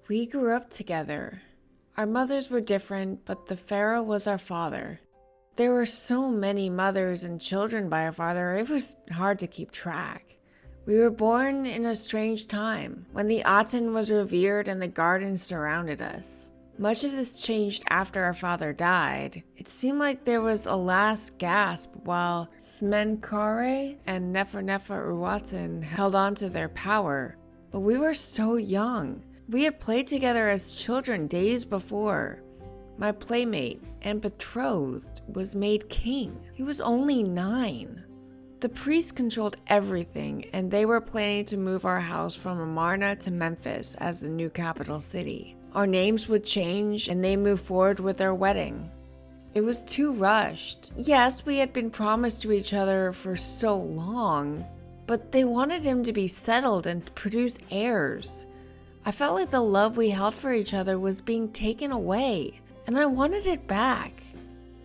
We grew up together. Our mothers were different, but the pharaoh was our father. There were so many mothers and children by our father, it was hard to keep track. We were born in a strange time, when the Aten was revered and the gardens surrounded us. Much of this changed after our father died. It seemed like there was a last gasp while Smenkhare and Neferuaten held on to their power. But we were so young. We had played together as children days before. My playmate and betrothed was made king. He was only 9. The priests controlled everything, and they were planning to move our house from Amarna to Memphis as the new capital city. Our names would change, and they moved forward with our wedding. It was too rushed. Yes, we had been promised to each other for so long, but they wanted him to be settled and produce heirs. I felt like the love we held for each other was being taken away, and I wanted it back.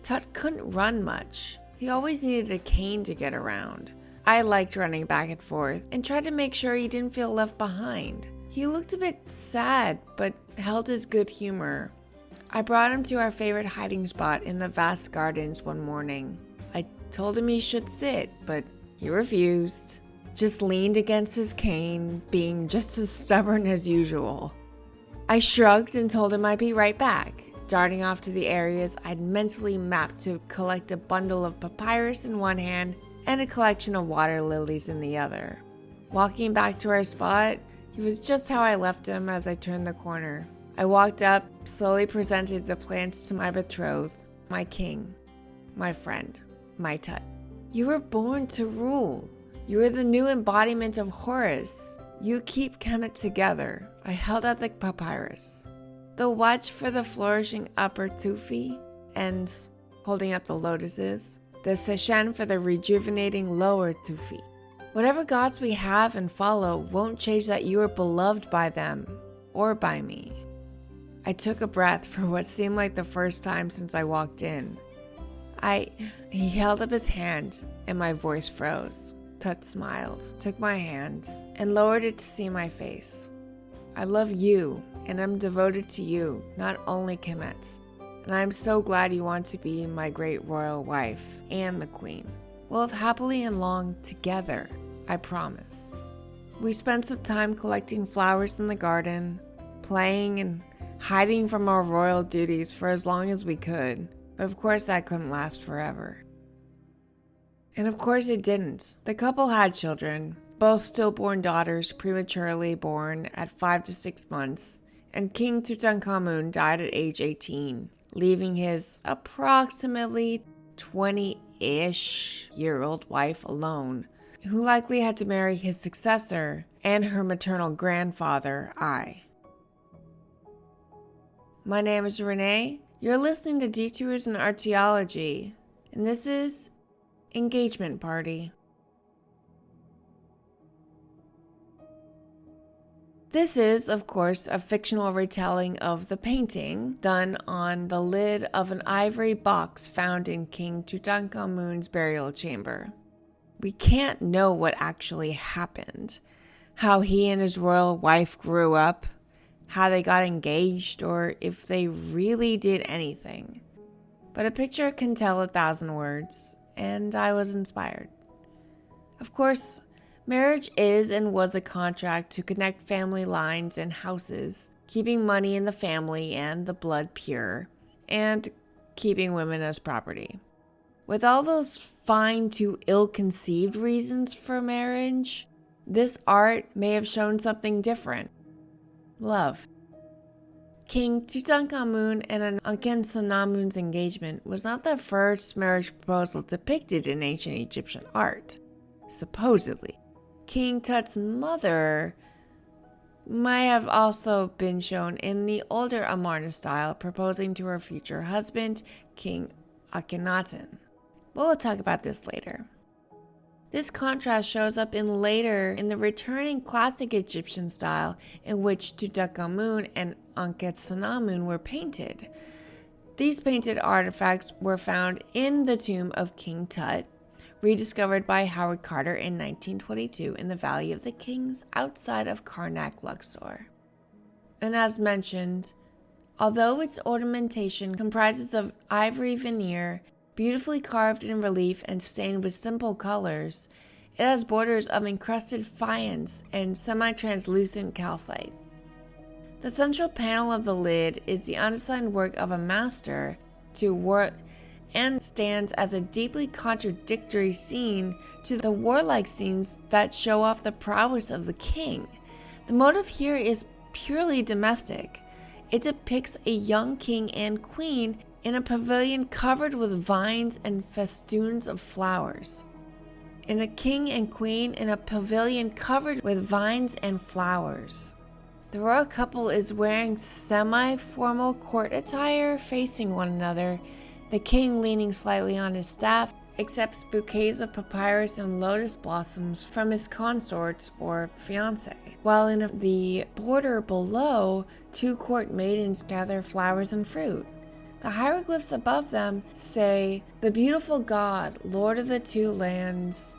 Tut couldn't run much. He always needed a cane to get around. I liked running back and forth and tried to make sure he didn't feel left behind. He looked a bit sad, but held his good humor. I brought him to our favorite hiding spot in the vast gardens one morning. I told him he should sit, but he refused. Just leaned against his cane, being just as stubborn as usual. I shrugged and told him I'd be right back, darting off to the areas I'd mentally mapped to collect a bundle of papyrus in one hand and a collection of water lilies in the other. Walking back to our spot, he was just how I left him as I turned the corner. I walked up, slowly presented the plants to my betrothed, my king, my friend, my Tut. You were born to rule. You are the new embodiment of Horus. You keep Kemet together. I held out the papyrus. The watch for the flourishing upper Tufi, and holding up the lotuses, the Seshen for the rejuvenating lower Tufi. Whatever gods we have and follow won't change that you are beloved by them, or by me. I took a breath for what seemed like the first time since I walked in. He held up his hand, and my voice froze. Tut smiled, took my hand, and lowered it to see my face. I love you, and I'm devoted to you, not only Kemet. And I'm so glad you want to be my great royal wife and the queen. We'll live happily and long together, I promise. We spent some time collecting flowers in the garden, playing and hiding from our royal duties for as long as we could. But of course that couldn't last forever. And of course it didn't. The couple had children, both stillborn daughters prematurely born at 5 to 6 months, and King Tutankhamun died at age 18, leaving his approximately 20-ish year old wife alone, who likely had to marry his successor and her maternal grandfather, I. My name is Renee. You're listening to Detours in Archaeology, and this is Engagement Party. This is, of course, a fictional retelling of the painting done on the lid of an ivory box found in King Tutankhamun's burial chamber. We can't know what actually happened, how he and his royal wife grew up, how they got engaged, or if they really did anything. But a picture can tell 1,000 words, and I was inspired. Of course, marriage is and was a contract to connect family lines and houses, keeping money in the family and the blood pure, and keeping women as property. With all those fine to ill-conceived reasons for marriage, this art may have shown something different. Love. King Tutankhamun and Ankhesenamun's engagement was not the first marriage proposal depicted in ancient Egyptian art. Supposedly, King Tut's mother might have also been shown in the older Amarna style proposing to her future husband, King Akhenaten. But we'll talk about this later. This contrast shows up in the returning classic Egyptian style in which Tutankhamun and Ankhesenamun were painted. These painted artifacts were found in the tomb of King Tut, rediscovered by Howard Carter in 1922 in the Valley of the Kings outside of Karnak, Luxor. And as mentioned, although its ornamentation comprises of ivory veneer, beautifully carved in relief and stained with simple colors, it has borders of encrusted faience and semi-translucent calcite. The central panel of the lid is the unassigned work of a master to work and stands as a deeply contradictory scene to the warlike scenes that show off the prowess of the king. The motive here is purely domestic. It depicts a young king and queen in a pavilion covered with vines and festoons of flowers. In a king and queen in a pavilion covered with vines and flowers. The royal couple is wearing semi-formal court attire facing one another, the king leaning slightly on his staff, accepts bouquets of papyrus and lotus blossoms from his consorts or fiancé, while in the border below, two court maidens gather flowers and fruit. The hieroglyphs above them say, "The beautiful god, lord of the two lands,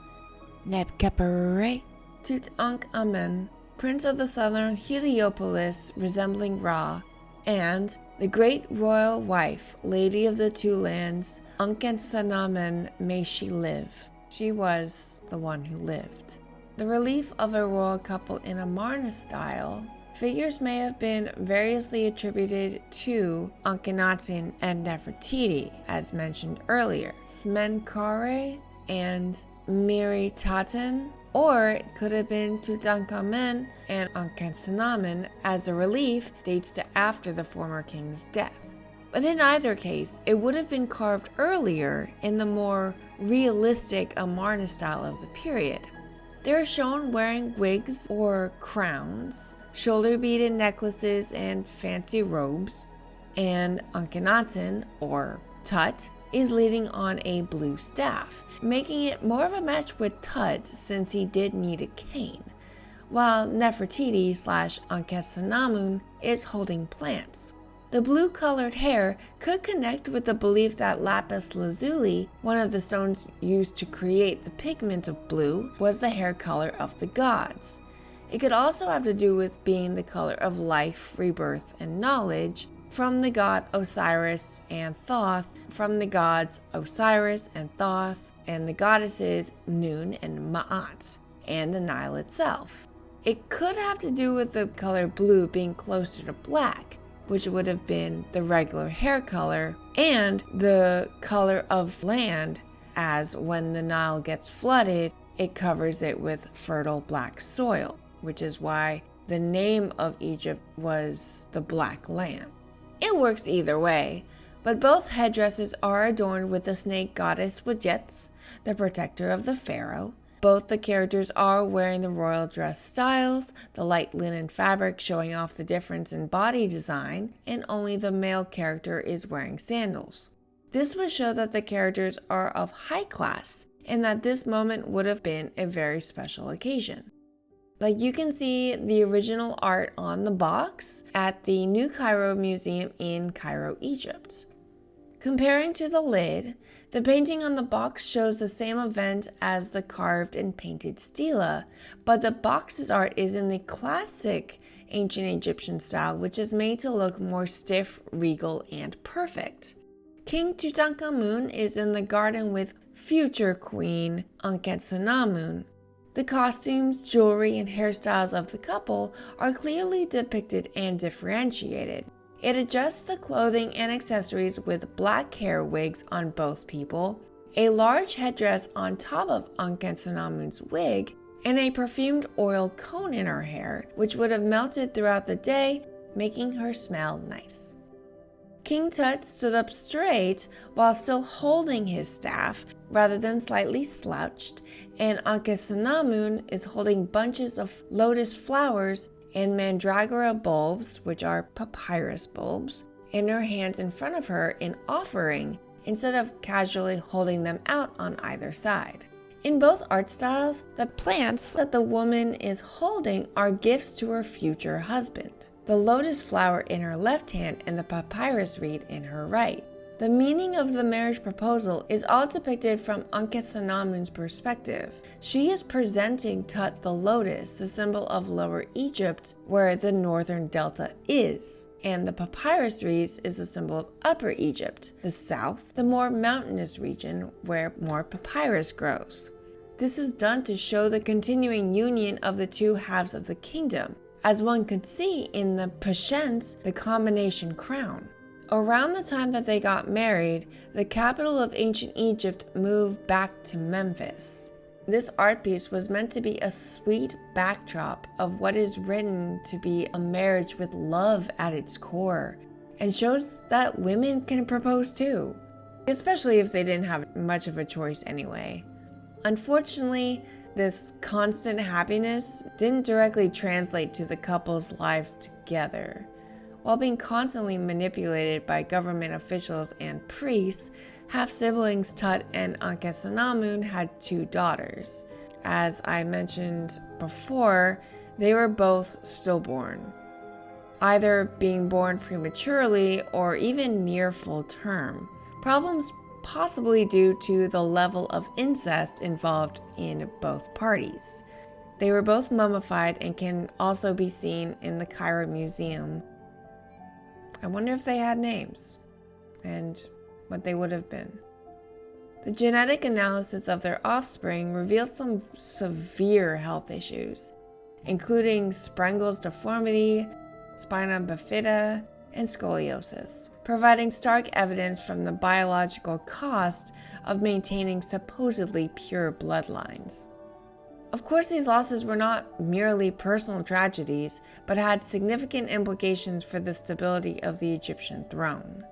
Nebkepere Tutankhamun, prince of the southern Heliopolis resembling Ra, and the great royal wife, lady of the two lands, Ankhesenamun, may she live." She was the one who lived. The relief of a royal couple in Amarna style, figures may have been variously attributed to Akhenaten and Nefertiti, as mentioned earlier, Smenkhare and Akhenaten, or it could have been Tutankhamun and Ankhesenamun, as the relief dates to after the former king's death. But in either case, it would have been carved earlier in the more realistic Amarna style of the period. They are shown wearing wigs or crowns, shoulder beaded necklaces, and fancy robes, and Akhenaten, or Tut, is leaning on a blue staff, making it more of a match with Tut since he did need a cane, while Nefertiti/Ankhesenamun is holding plants. The blue-colored hair could connect with the belief that lapis lazuli, one of the stones used to create the pigment of blue, was the hair color of the gods. It could also have to do with being the color of life, rebirth, and knowledge from the god Osiris and Thoth, from the gods Osiris and Thoth, and the goddesses Nun and Ma'at, and the Nile itself. It could have to do with the color blue being closer to black, which would have been the regular hair color, and the color of land, as when the Nile gets flooded, it covers it with fertile black soil, which is why the name of Egypt was the Black Land. It works either way, but both headdresses are adorned with the snake goddess Wadjet, the protector of the pharaoh. Both the characters are wearing the royal dress styles, the light linen fabric showing off the difference in body design, and only the male character is wearing sandals. This would show that the characters are of high class, and that this moment would have been a very special occasion. Like, you can see the original art on the box at the New Cairo Museum in Cairo, Egypt. Comparing to the lid, the painting on the box shows the same event as the carved and painted stela, but the box's art is in the classic ancient Egyptian style, which is made to look more stiff, regal, and perfect. King Tutankhamun is in the garden with future queen Ankhesenamun. The costumes, jewelry, and hairstyles of the couple are clearly depicted and differentiated. It adjusts the clothing and accessories with black hair wigs on both people, a large headdress on top of Ankhesenamun's wig, and a perfumed oil cone in her hair, which would have melted throughout the day, making her smell nice. King Tut stood up straight while still holding his staff rather than slightly slouched, and Ankhesenamun is holding bunches of lotus flowers and mandragora bulbs, which are papyrus bulbs, in her hands in front of her in offering, instead of casually holding them out on either side. In both art styles, the plants that the woman is holding are gifts to her future husband. The lotus flower in her left hand and the papyrus reed in her right. The meaning of the marriage proposal is all depicted from Ankhesenamun's perspective. She is presenting Tut the lotus, the symbol of Lower Egypt, where the northern delta is, and the papyrus reeds is a symbol of Upper Egypt, the south, the more mountainous region where more papyrus grows. This is done to show the continuing union of the two halves of the kingdom, as one could see in the Pashens, the combination crown. Around the time that they got married, the capital of ancient Egypt moved back to Memphis. This art piece was meant to be a sweet backdrop of what is written to be a marriage with love at its core, and shows that women can propose too, especially if they didn't have much of a choice anyway. Unfortunately, this constant happiness didn't directly translate to the couple's lives together. While being constantly manipulated by government officials and priests, half-siblings Tut and Ankhesenamun had 2 daughters. As I mentioned before, they were both stillborn, either being born prematurely or even near full term. Problems possibly due to the level of incest involved in both parties. They were both mummified and can also be seen in the Cairo Museum. I wonder if they had names and what they would have been. The genetic analysis of their offspring revealed some severe health issues, including Sprengel's deformity, spina bifida, and scoliosis, providing stark evidence from the biological cost of maintaining supposedly pure bloodlines. Of course, these losses were not merely personal tragedies, but had significant implications for the stability of the Egyptian throne.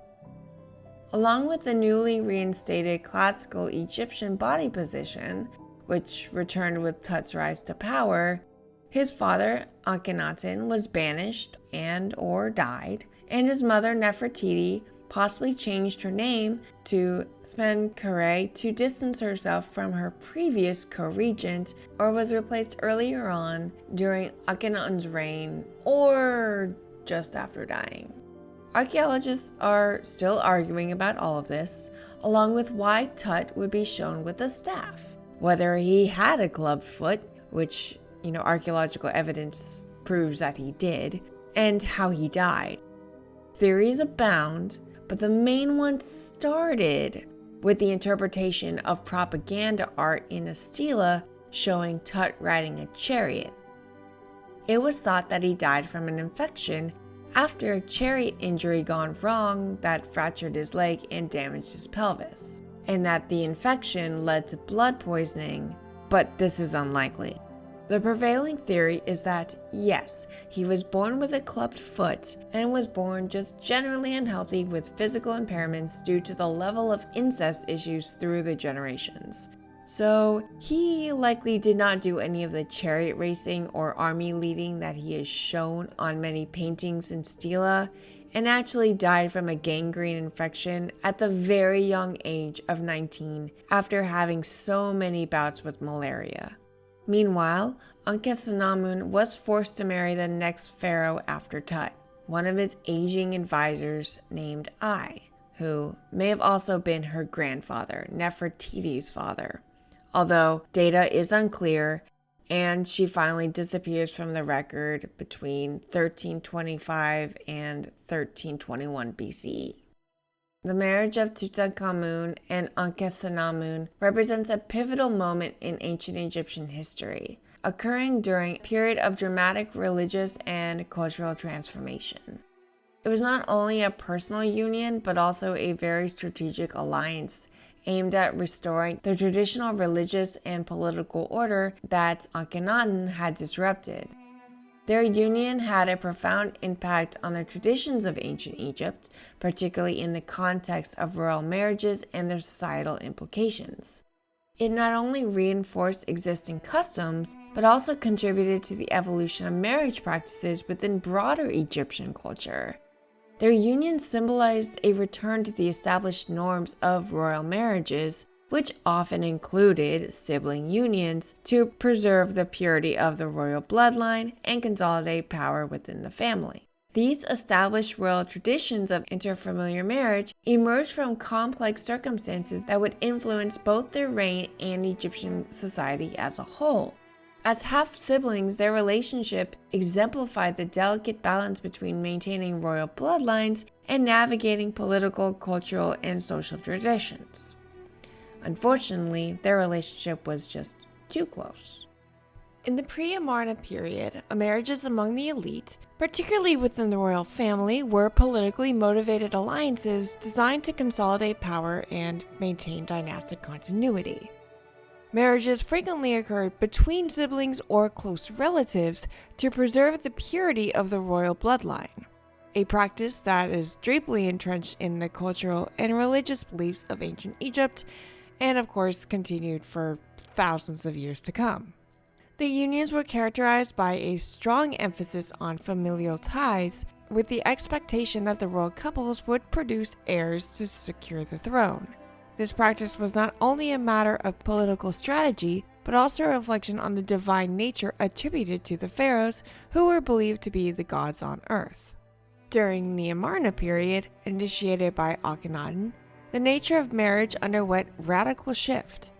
Along with the newly reinstated classical Egyptian body position, which returned with Tut's rise to power, his father, Akhenaten, was banished and/or died, and his mother, Nefertiti, possibly changed her name to Smenkhare to distance herself from her previous co-regent, or was replaced earlier on during Akhenaten's reign or just after dying. Archaeologists are still arguing about all of this, along with why Tut would be shown with a staff, whether he had a clubbed foot, which, archaeological evidence proves that he did, and how he died. Theories abound, but the main one started with the interpretation of propaganda art in a stela showing Tut riding a chariot. It was thought that he died from an infection after a chariot injury gone wrong that fractured his leg and damaged his pelvis, and that the infection led to blood poisoning, but this is unlikely. The prevailing theory is that, yes, he was born with a clubbed foot and was born just generally unhealthy with physical impairments due to the level of incest issues through the generations. So he likely did not do any of the chariot racing or army leading that he is shown on many paintings and stela, and actually died from a gangrene infection at the very young age of 19 after having so many bouts with malaria. Meanwhile, Ankhesenamun was forced to marry the next pharaoh after Tut, one of his aging advisors named Ai, who may have also been her grandfather, Nefertiti's father, although data is unclear, and she finally disappears from the record between 1325 and 1321 BCE. The marriage of Tutankhamun and Ankhesenamun represents a pivotal moment in ancient Egyptian history, occurring during a period of dramatic religious and cultural transformation. It was not only a personal union, but also a very strategic alliance aimed at restoring the traditional religious and political order that Akhenaten had disrupted. Their union had a profound impact on the traditions of ancient Egypt, particularly in the context of royal marriages and their societal implications. It not only reinforced existing customs, but also contributed to the evolution of marriage practices within broader Egyptian culture. Their union symbolized a return to the established norms of royal marriages, which often included sibling unions to preserve the purity of the royal bloodline and consolidate power within the family. These established royal traditions of interfamiliar marriage emerged from complex circumstances that would influence both their reign and Egyptian society as a whole. As half-siblings, their relationship exemplified the delicate balance between maintaining royal bloodlines and navigating political, cultural, and social traditions. Unfortunately, their relationship was just too close. In the pre-Amarna period, marriages among the elite, particularly within the royal family, were politically motivated alliances designed to consolidate power and maintain dynastic continuity. Marriages frequently occurred between siblings or close relatives to preserve the purity of the royal bloodline, a practice that is deeply entrenched in the cultural and religious beliefs of ancient Egypt, and of course continued for thousands of years to come. The unions were characterized by a strong emphasis on familial ties, with the expectation that the royal couples would produce heirs to secure the throne. This practice was not only a matter of political strategy, but also a reflection on the divine nature attributed to the pharaohs, who were believed to be the gods on earth. During the Amarna period, initiated by Akhenaten, the nature of marriage underwent radical shift.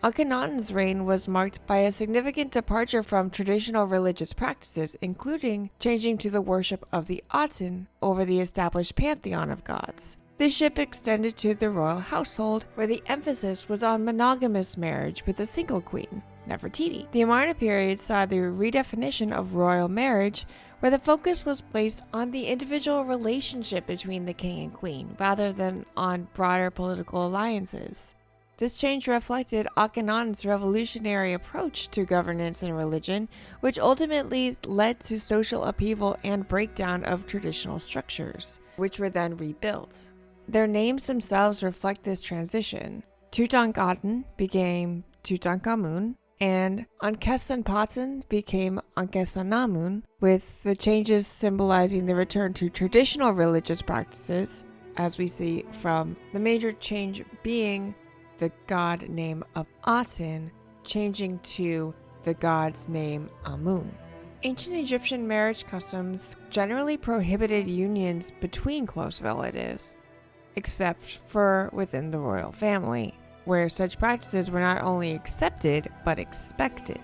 Akhenaten's reign was marked by a significant departure from traditional religious practices, including changing to the worship of the Aten over the established pantheon of gods. This shift extended to the royal household, where the emphasis was on monogamous marriage with a single queen, Nefertiti. The Amarna period saw the redefinition of royal marriage, where the focus was placed on the individual relationship between the king and queen, rather than on broader political alliances. This change reflected Akhenaten's revolutionary approach to governance and religion, which ultimately led to social upheaval and breakdown of traditional structures, which were then rebuilt. Their names themselves reflect this transition. Tutankhaten became Tutankhamun, and Ankhesenamun became Ankhesenamun, with the changes symbolizing the return to traditional religious practices, as we see from the major change being the god name of Aten changing to the god's name Amun. Ancient Egyptian marriage customs generally prohibited unions between close relatives, except for within the royal family, where such practices were not only accepted but expected.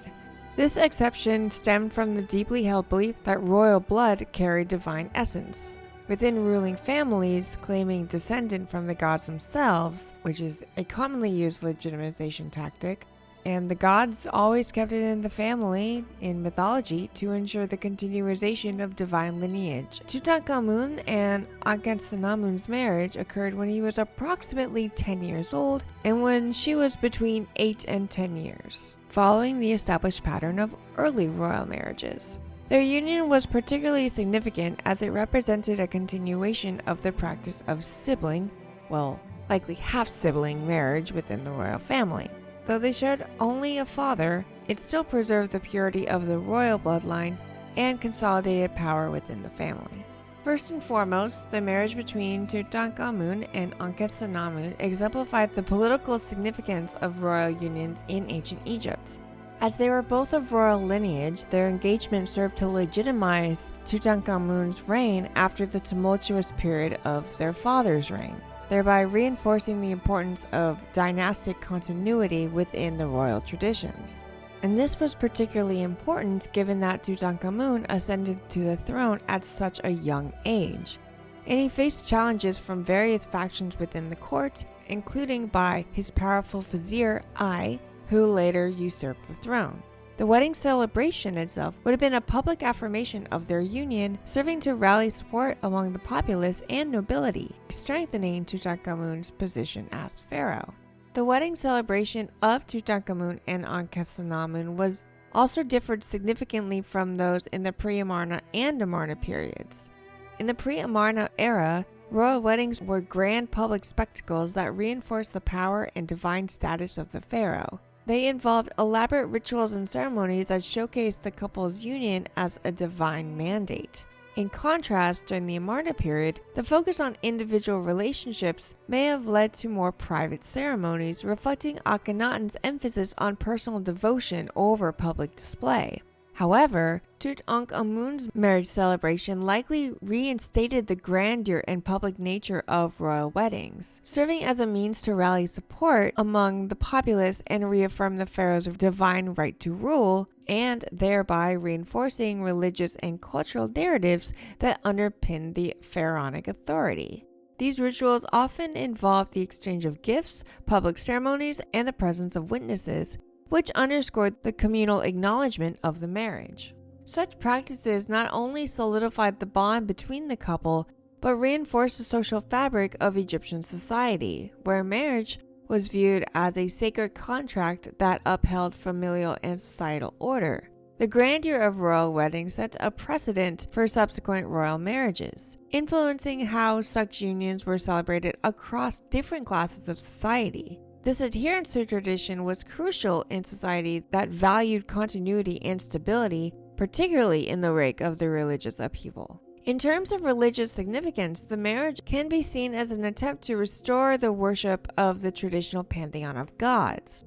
This exception stemmed from the deeply held belief that royal blood carried divine essence. Within ruling families claiming descent from the gods themselves, which is a commonly used legitimization tactic, and the gods always kept it in the family in mythology to ensure the continuation of divine lineage. Tutankhamun and Ankhesenamun's marriage occurred when he was approximately 10 years old and when she was between 8 and 10 years, following the established pattern of early royal marriages. Their union was particularly significant as it represented a continuation of the practice of sibling, well, likely half-sibling marriage within the royal family. Though they shared only a father, it still preserved the purity of the royal bloodline and consolidated power within the family. First and foremost, the marriage between Tutankhamun and Ankhesenamun exemplified the political significance of royal unions in ancient Egypt. As they were both of royal lineage, their engagement served to legitimize Tutankhamun's reign after the tumultuous period of their father's reign, thereby reinforcing the importance of dynastic continuity within the royal traditions. And this was particularly important given that Tutankhamun ascended to the throne at such a young age, and he faced challenges from various factions within the court, including by his powerful vizier Ai, who later usurped the throne. The wedding celebration itself would have been a public affirmation of their union, serving to rally support among the populace and nobility, strengthening Tutankhamun's position as pharaoh. The wedding celebration of Tutankhamun and Ankhesenamun was also differed significantly from those in the pre-Amarna and Amarna periods. In the pre-Amarna era, royal weddings were grand public spectacles that reinforced the power and divine status of the pharaoh. They involved elaborate rituals and ceremonies that showcased the couple's union as a divine mandate. In contrast, during the Amarna period, the focus on individual relationships may have led to more private ceremonies, reflecting Akhenaten's emphasis on personal devotion over public display. However, Tutankhamun's marriage celebration likely reinstated the grandeur and public nature of royal weddings, serving as a means to rally support among the populace and reaffirm the pharaoh's divine right to rule, and thereby reinforcing religious and cultural narratives that underpin the pharaonic authority. These rituals often involved the exchange of gifts, public ceremonies, and the presence of witnesses, which underscored the communal acknowledgement of the marriage. Such practices not only solidified the bond between the couple, but reinforced the social fabric of Egyptian society, where marriage was viewed as a sacred contract that upheld familial and societal order. The grandeur of royal weddings sets a precedent for subsequent royal marriages, influencing how such unions were celebrated across different classes of society. This adherence to tradition was crucial in society that valued continuity and stability, particularly in the wake of the religious upheaval. In terms of religious significance, the marriage can be seen as an attempt to restore the worship of the traditional pantheon of gods.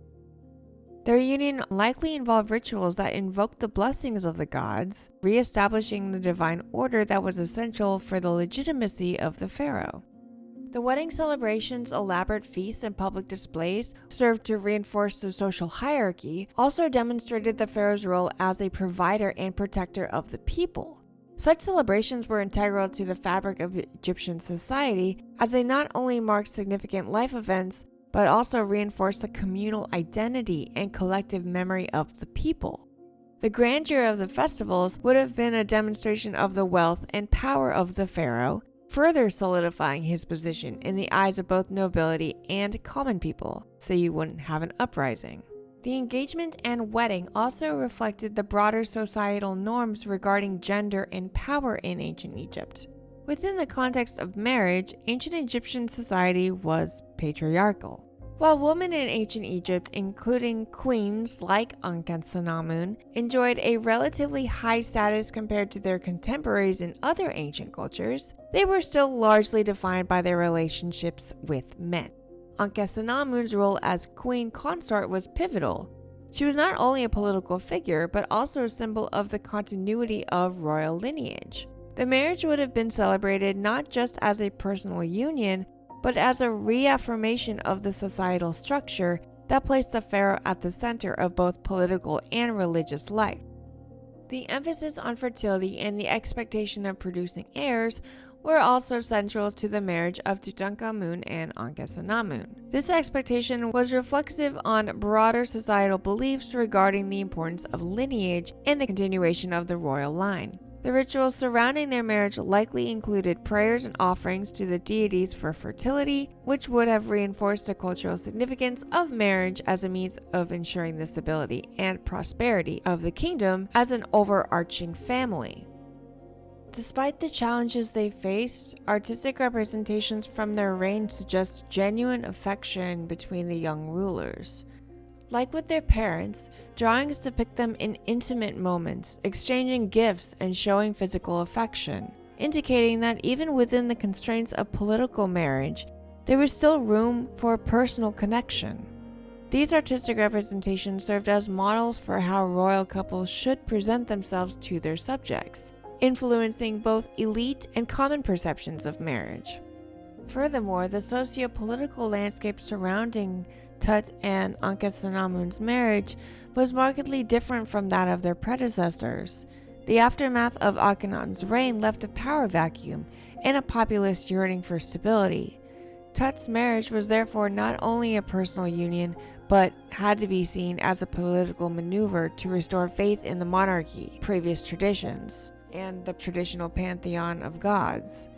Their union likely involved rituals that invoked the blessings of the gods, re-establishing the divine order that was essential for the legitimacy of the pharaoh. The wedding celebrations, elaborate feasts, and public displays served to reinforce the social hierarchy, also demonstrated the pharaoh's role as a provider and protector of the people. Such celebrations were integral to the fabric of Egyptian society, as they not only marked significant life events, but also reinforced the communal identity and collective memory of the people. The grandeur of the festivals would have been a demonstration of the wealth and power of the pharaoh, further solidifying his position in the eyes of both nobility and common people, so you wouldn't have an uprising. The engagement and wedding also reflected the broader societal norms regarding gender and power in ancient Egypt. Within the context of marriage, ancient Egyptian society was patriarchal. While women in ancient Egypt, including queens like Ankhesenamun, enjoyed a relatively high status compared to their contemporaries in other ancient cultures, they were still largely defined by their relationships with men. Ankhesenamun's role as queen consort was pivotal. She was not only a political figure, but also a symbol of the continuity of royal lineage. The marriage would have been celebrated not just as a personal union, but as a reaffirmation of the societal structure that placed the pharaoh at the center of both political and religious life. The emphasis on fertility and the expectation of producing heirs were also central to the marriage of Tutankhamun and Ankhesenamun. This expectation was reflexive on broader societal beliefs regarding the importance of lineage and the continuation of the royal line. The rituals surrounding their marriage likely included prayers and offerings to the deities for fertility, which would have reinforced the cultural significance of marriage as a means of ensuring the stability and prosperity of the kingdom as an overarching family. Despite the challenges they faced, artistic representations from their reign suggest genuine affection between the young rulers. Like with their parents, drawings depict them in intimate moments, exchanging gifts and showing physical affection, indicating that even within the constraints of political marriage, there was still room for a personal connection. These artistic representations served as models for how royal couples should present themselves to their subjects, influencing both elite and common perceptions of marriage. Furthermore, the socio-political landscape surrounding Tut and Ankhesenamun's marriage was markedly different from that of their predecessors. The aftermath of Akhenaten's reign left a power vacuum and a populace yearning for stability. Tut's marriage was therefore not only a personal union, but had to be seen as a political maneuver to restore faith in the monarchy, previous traditions, and the traditional pantheon of gods.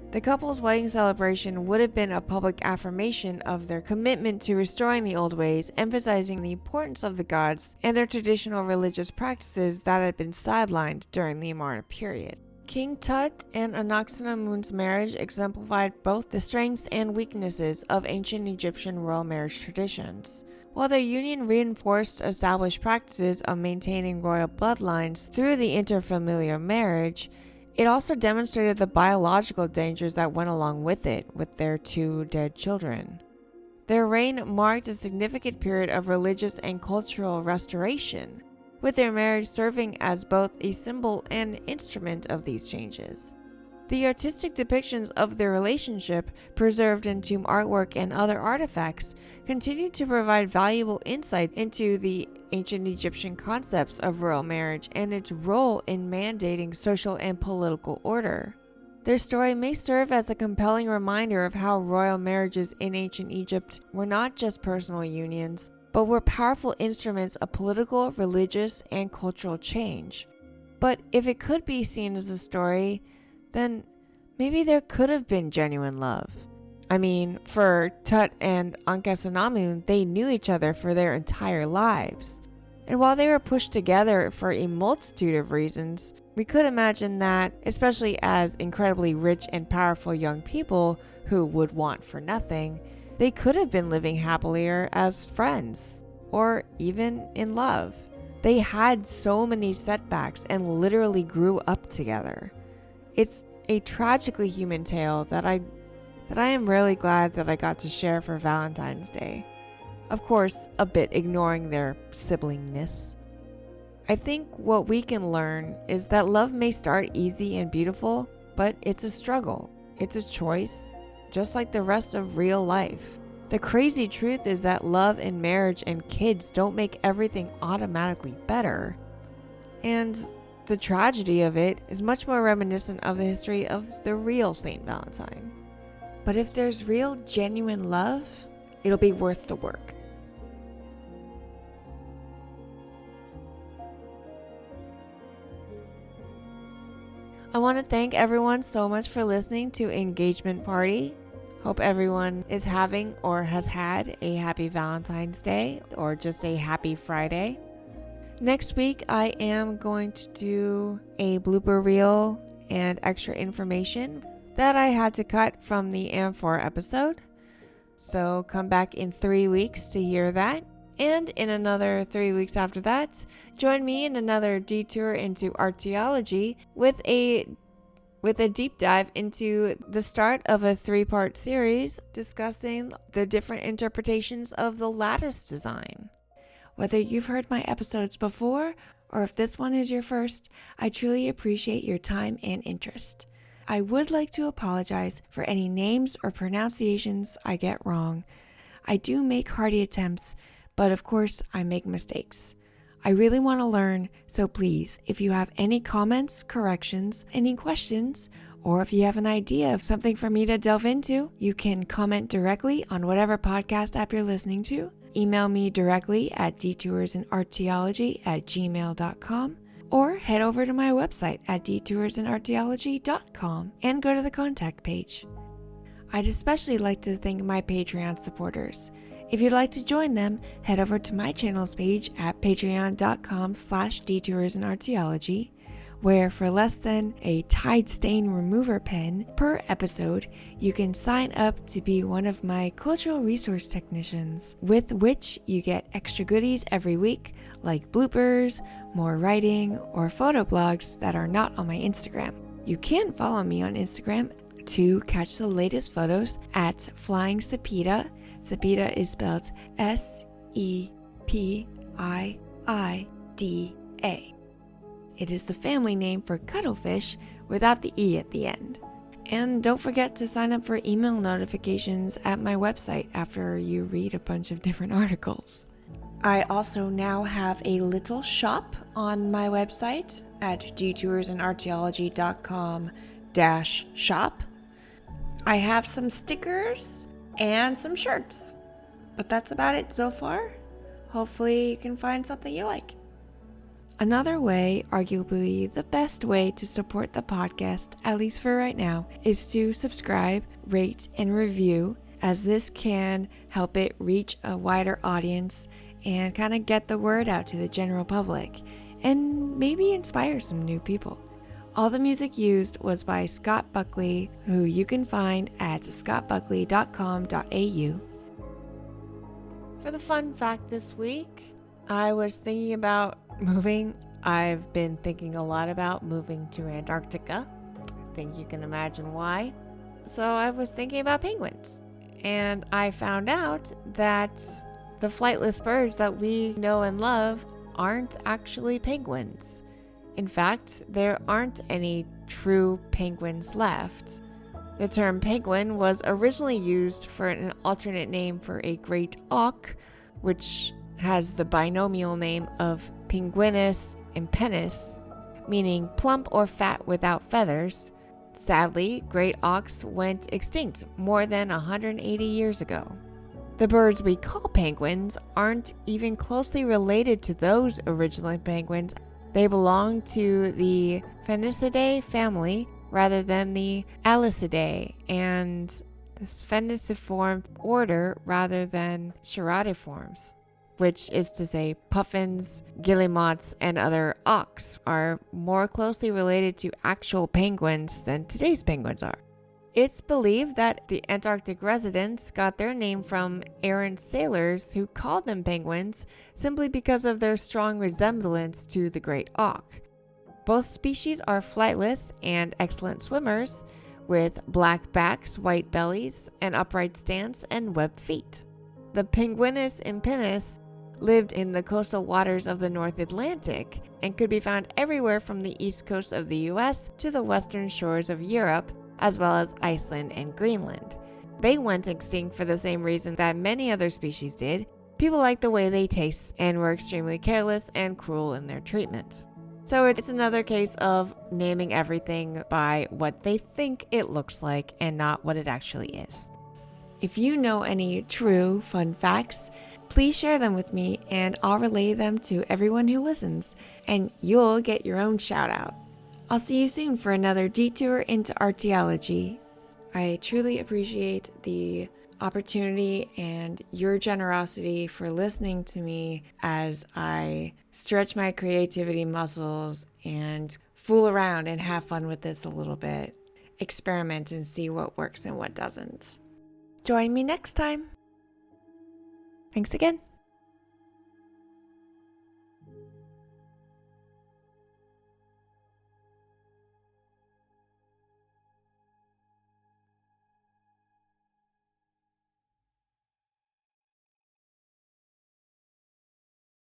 The couple's wedding celebration would have been a public affirmation of their commitment to restoring the old ways, emphasizing the importance of the gods and their traditional religious practices that had been sidelined during the Amarna period. King Tut and Ankhesenamun's marriage exemplified both the strengths and weaknesses of ancient Egyptian royal marriage traditions. While their union reinforced established practices of maintaining royal bloodlines through the interfamiliar marriage, it also demonstrated the biological dangers that went along with it, with their 2 dead children. Their reign marked a significant period of religious and cultural restoration, with their marriage serving as both a symbol and instrument of these changes. The artistic depictions of their relationship, preserved in tomb artwork and other artifacts, continue to provide valuable insight into the ancient Egyptian concepts of royal marriage and its role in mandating social and political order. Their story may serve as a compelling reminder of how royal marriages in ancient Egypt were not just personal unions, but were powerful instruments of political, religious, and cultural change. But if it could be seen as a story, then maybe there could have been genuine love. I mean, for Tut and Ankhesenamun, they knew each other for their entire lives. And while they were pushed together for a multitude of reasons, we could imagine that, especially as incredibly rich and powerful young people who would want for nothing, they could have been living happier as friends, or even in love. They had so many setbacks and literally grew up together. It's a tragically human tale that I am really glad that I got to share for Valentine's Day. Of course, a bit ignoring their siblingness. I think what we can learn is that love may start easy and beautiful, but it's a struggle. It's a choice, just like the rest of real life. The crazy truth is that love and marriage and kids don't make everything automatically better. And the tragedy of it is much more reminiscent of the history of the real Saint Valentine. But if there's real, genuine love, it'll be worth the work. I want to thank everyone so much for listening to Engagement Party. Hope everyone is having or has had a happy Valentine's Day or just a happy Friday. Next week, I am going to do a blooper reel and extra information that I had to cut from the Amphor episode. So come back in 3 weeks to hear that. And in another 3 weeks after that, join me in another detour into archaeology with a deep dive into the start of a 3-part series discussing the different interpretations of the lattice design. Whether you've heard my episodes before or if this one is your first, I truly appreciate your time and interest. I would like to apologize for any names or pronunciations I get wrong. I do make hearty attempts, but of course I make mistakes. I really want to learn, so please, if you have any comments, corrections, any questions, or if you have an idea of something for me to delve into, you can comment directly on whatever podcast app you're listening to. Email me directly at detoursinarchaeology@gmail.com or head over to my website at detoursinarchaeology.com and go to the contact page. I'd especially like to thank my Patreon supporters. If you'd like to join them, head over to my channel's page at patreon.com/detoursinarchaeology, where for less than a Tide stain remover pen per episode, you can sign up to be one of my cultural resource technicians, with which you get extra goodies every week, like bloopers, more writing, or photo blogs that are not on my Instagram. You can follow me on Instagram to catch the latest photos at Flying Sepida. Sepida is spelled S-E-P-I-I-D-A. It is the family name for cuttlefish without the E at the end. And don't forget to sign up for email notifications at my website after you read a bunch of different articles. I also now have a little shop on my website at detoursinarchaeology.com/shop. I have some stickers and some shirts, but that's about it so far. Hopefully you can find something you like. Another way, arguably the best way to support the podcast, at least for right now, is to subscribe, rate, and review, as this can help it reach a wider audience and kind of get the word out to the general public and maybe inspire some new people. All the music used was by Scott Buckley, who you can find at scottbuckley.com.au. For the fun fact this week, I was thinking about moving. I've been thinking a lot about moving to Antarctica. I think you can imagine why. So I was thinking about penguins. And I found out that the flightless birds that we know and love aren't actually penguins. In fact, there aren't any true penguins left. The term penguin was originally used for an alternate name for a great auk, which has the binomial name of Pinguinus impennis, meaning plump or fat without feathers. Sadly, great auks went extinct more than 180 years ago. The birds we call penguins aren't even closely related to those original penguins. They belong to the Phenicidae family rather than the Alicidae, and the Spheniciform order rather than Chiradiforms, which is to say puffins, guillemots, and other auks are more closely related to actual penguins than today's penguins are. It's believed that the Antarctic residents got their name from errant sailors who called them penguins simply because of their strong resemblance to the great auk. Both species are flightless and excellent swimmers, with black backs, white bellies, an upright stance, and webbed feet. The Pinguinus impennis lived in the coastal waters of the North Atlantic and could be found everywhere from the east coast of the US to the western shores of Europe, as well as Iceland and Greenland. They went extinct for the same reason that many other species did. People liked the way they taste and were extremely careless and cruel in their treatment. So it's another case of naming everything by what they think it looks like and not what it actually is. If you know any true fun facts, please share them with me and I'll relay them to everyone who listens, and you'll get your own shout out. I'll see you soon for another detour into archaeology. I truly appreciate the opportunity and your generosity for listening to me as I stretch my creativity muscles and fool around and have fun with this a little bit. Experiment and see what works and what doesn't. Join me next time. Thanks again.